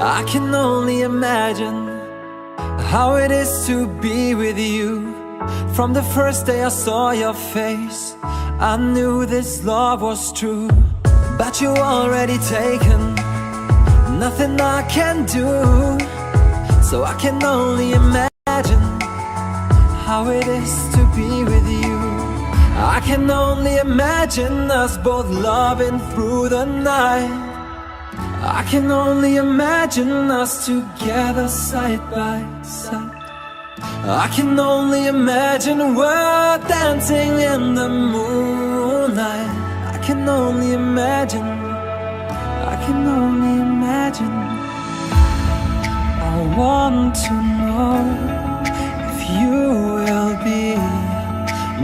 I can only imagine how it is to be with you. From the first day I saw your face, I knew this love was true. But you already taken, nothing I can do. So I can only imagine how it is to be with you. I can only imagine us both loving through the night. I can only imagine us together side by side. I can only imagine we're dancing in the moonlight. I can only imagine, I can only imagine. I want to know if you will be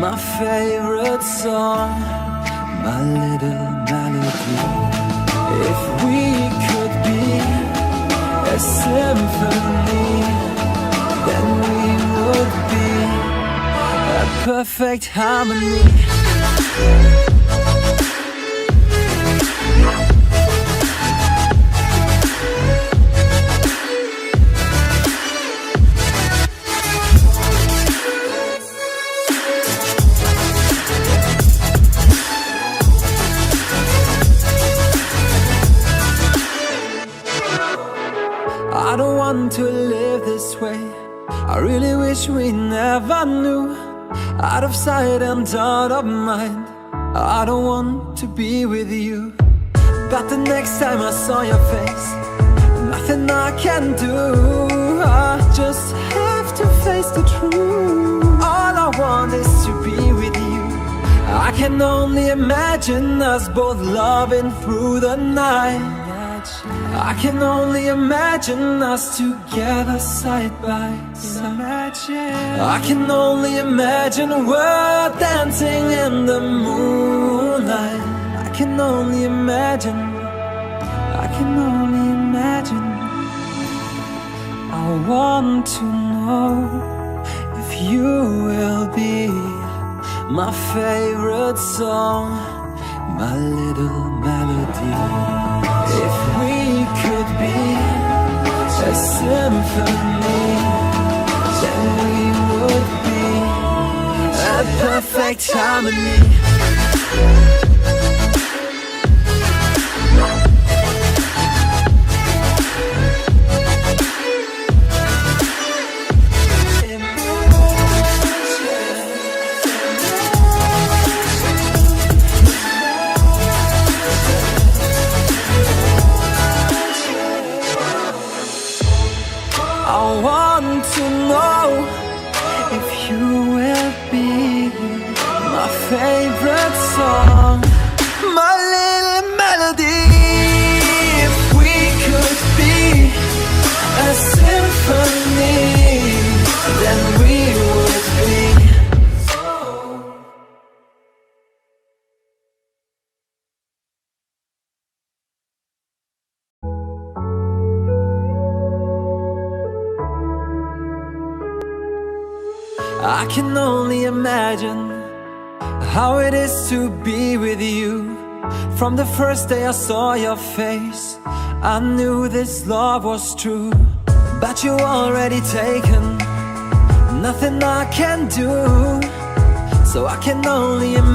my favorite song, my little melody. If we could be a symphony, then we would be a perfect harmony. I don't want to live this way. I really wish we never knew. Out of sight and out of mind, I don't want to be with you. But the next time I saw your face, nothing I can do. I just have to face the truth. All I want is to be with you. I can only imagine us both loving through the night. I can only imagine us together side by side. I can only imagine we're dancing in the moonlight. I can only imagine, I can only imagine. I want to know if you will be my favorite song, my little melody. If we could be a symphony, then we would be a perfect harmony. I want to know if you will be my favorite song, my little melody. If we could be a symphony, then we would be. I can only imagine how it is to be with you. From the first day I saw your face, I knew this love was true. But you already taken, nothing I can do. So I can only imagine